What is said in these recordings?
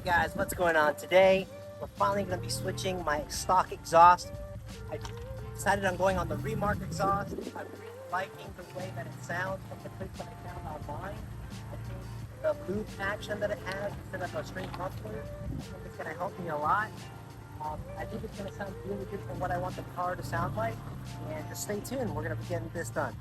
Guys, what's going on today? We're finally going to be switching my stock exhaust. I decided on going on the Remark Exhaust. I'm really liking the way that it sounds from the clips that I found online. I think the loop action that it has instead of a straight muffler is going to help me a lot. I think it's going to sound really good for what I want the car to sound like. And just stay tuned, we're going to be getting this done.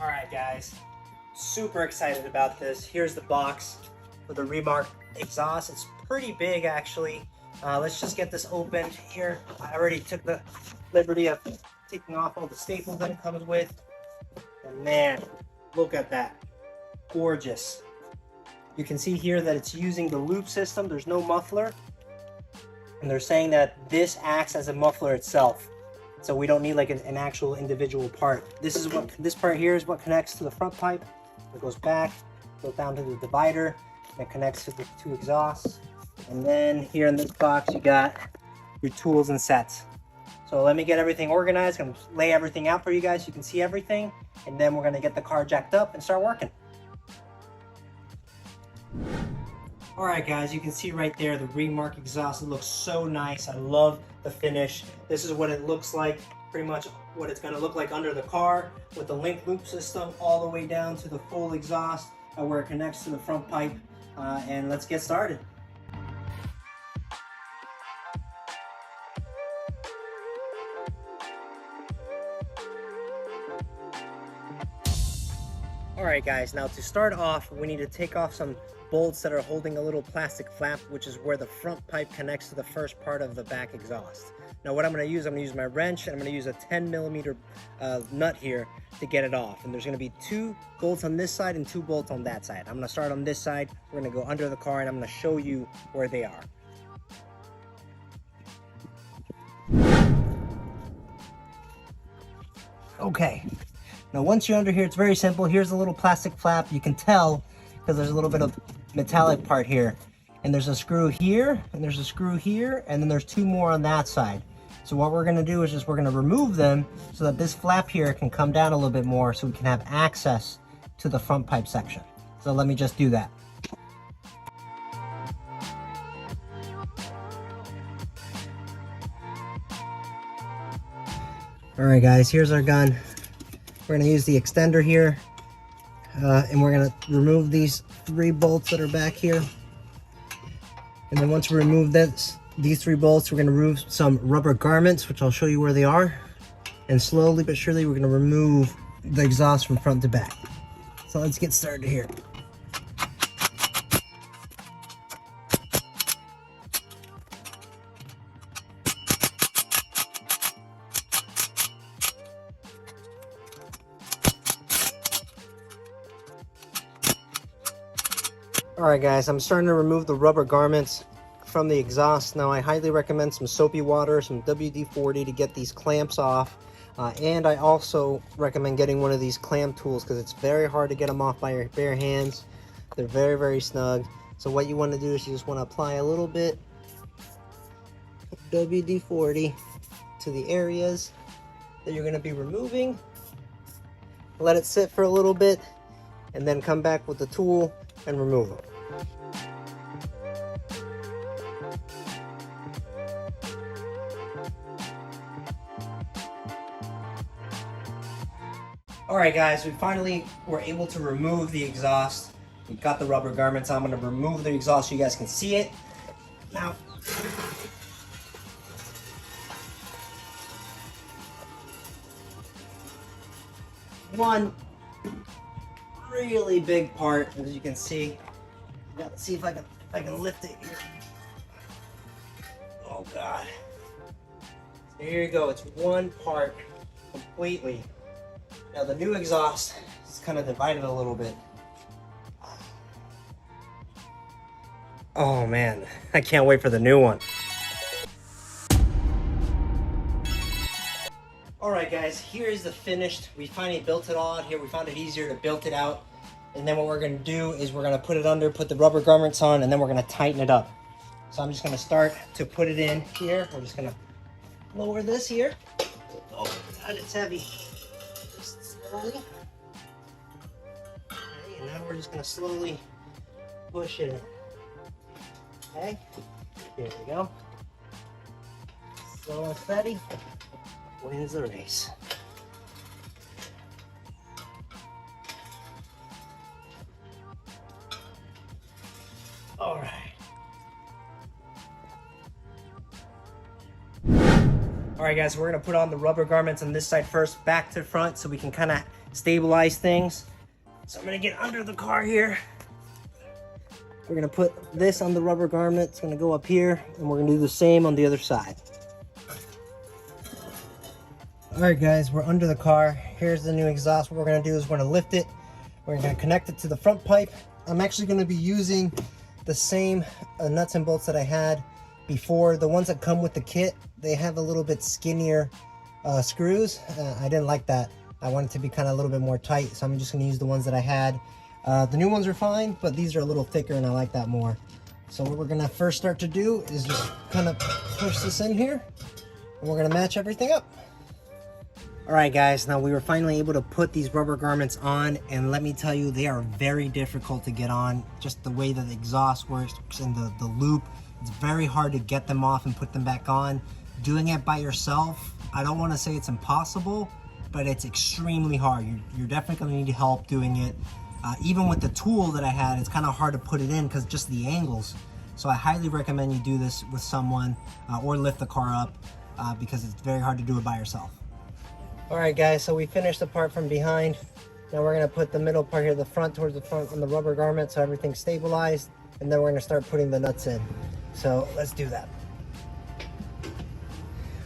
Alright guys, super excited about this. Here's the box for the Remark Exhaust. It's pretty big actually. Let's just get this opened here. I already took the liberty of taking off all the staples that it comes with. And man, look at that. Gorgeous. You can see here that it's using the loop system. There's no muffler. And they're saying that this acts as a muffler itself. So we don't need like an actual individual part. This part here is what connects to the front pipe. It goes back, goes down to the divider, and it connects to the two exhausts. And then here in this box, you got your tools and sets. So let me get everything organized. I'm gonna lay everything out for you guys so you can see everything. And then we're gonna get the car jacked up and start working. All right guys, you can see right there the Remark exhaust. It looks so nice. I love the finish. This is what it looks like, pretty much what it's going to look like under the car with the link loop system all the way down to the full exhaust where it connects to the front pipe. And let's get started. All right guys, now to start off, we need to take off some bolts that are holding a little plastic flap, which is where the front pipe connects to the first part of the back exhaust. Now what I'm going to use my wrench, and I'm going to use a 10mm nut here to get it off. And there's going to be 2 bolts on this side and 2 bolts on that side. I'm going to start on this side. We're going to go under the car and I'm going to show you where they are. Okay. Now once you're under here, it's very simple. Here's a little plastic flap. You can tell because there's a little bit of metallic part here. And there's a screw here, and there's a screw here, and then there's 2 more on that side. So what we're gonna do is we're gonna remove them so that this flap here can come down a little bit more so we can have access to the front pipe section. So let me just do that. All right guys, here's our gun. We're going to use the extender here, and we're going to remove these 3 bolts that are back here. And then once we remove these 3 bolts, we're going to remove some rubber garments, which I'll show you where they are. And slowly but surely, we're going to remove the exhaust from front to back. So let's get started here. Alright guys, I'm starting to remove the rubber garments from the exhaust. Now I highly recommend some soapy water, some WD-40 to get these clamps off. And I also recommend getting one of these clamp tools because it's very hard to get them off by your bare hands. They're very, very snug. So what you want to do is you just want to apply a little bit of WD-40 to the areas that you're going to be removing. Let it sit for a little bit and then come back with the tool and remove them. Alright guys, we finally were able to remove the exhaust. We got the rubber garments. I'm going to remove the exhaust so you guys can see it. Now, one really big part, as you can see. Let's see if I can lift it here. Oh god. So here you go. It's one part completely. Now the new exhaust is kind of divided a little bit. Oh man, I can't wait for the new one. Alright guys, here's the finished. We finally built it all out here. We found it easier to build it out. And then what we're going to do is we're going to put it under, put the rubber garments on, and then we're going to tighten it up. So I'm just going to start to put it in here. We're just going to lower this here. God, it's heavy. Just slowly. Okay, and now we're just gonna slowly push it in. Okay, here we go. Slow and steady wins the race. All right. All right, guys, we're gonna put on the rubber garments on this side first, back to front, so we can kind of stabilize things. So I'm gonna get under the car here. We're gonna put this on the rubber garment. It's gonna go up here, and we're gonna do the same on the other side. All right, guys, we're under the car. Here's the new exhaust. What we're gonna do is we're gonna lift it. We're gonna connect it to the front pipe. I'm actually gonna be using the same nuts and bolts that I had before. The ones that come with the kit, they have a little bit skinnier screws. I didn't like that. I want it to be kind of a little bit more tight, so I'm just gonna use the ones that I had. The new ones are fine, but these are a little thicker and I like that more. So what we're gonna first start to do is just kind of push this in here, and we're gonna match everything up. All right, guys, now we were finally able to put these rubber garments on, and let me tell you, they are very difficult to get on. Just the way that the exhaust works and the loop, it's very hard to get them off and put them back on. Doing it by yourself, I don't want to say it's impossible, but it's extremely hard. You're definitely gonna need help doing it. Even with the tool that I had, it's kind of hard to put it in because just the angles. So I highly recommend you do this with someone or lift the car up because it's very hard to do it by yourself. All right, guys, so we finished the part from behind. Now we're gonna put the middle part here, the front towards the front on the rubber garment so everything's stabilized, and then we're gonna start putting the nuts in. So let's do that.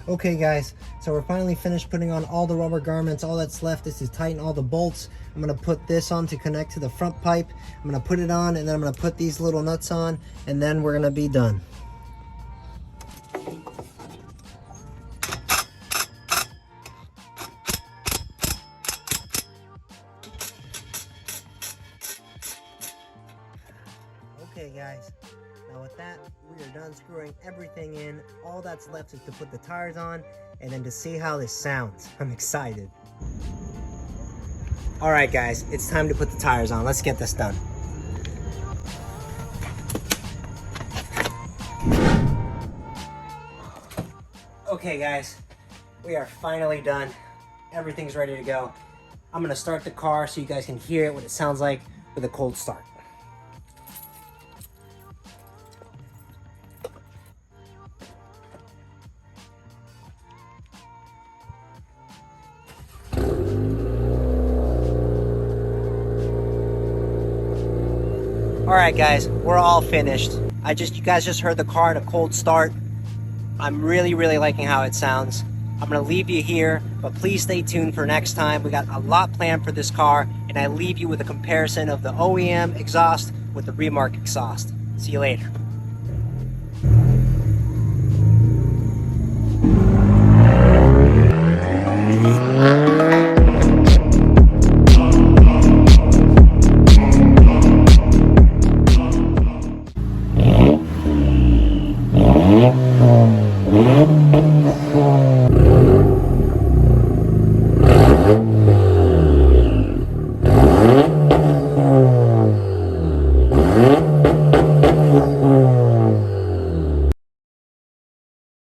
Okay, guys, so we're finally finished putting on all the rubber garments. All that's left is to tighten all the bolts. I'm gonna put this on to connect to the front pipe. I'm gonna put it on, and then I'm gonna put these little nuts on, and then we're gonna be done. Okay, guys, now with that, we are done screwing everything in. All that's left is to put the tires on and then to see how this sounds. I'm excited. All right, guys, it's time to put the tires on. Let's get this done. Okay, guys, we are finally done. Everything's ready to go. I'm gonna start the car so you guys can hear it, what it sounds like with a cold start. All right, guys, we're all finished. You guys just heard the car at a cold start. I'm really liking how it sounds. I'm gonna leave you here, but please stay tuned for next time. We got a lot planned for this car, and I leave you with a comparison of the OEM exhaust with the Remark exhaust. See you later.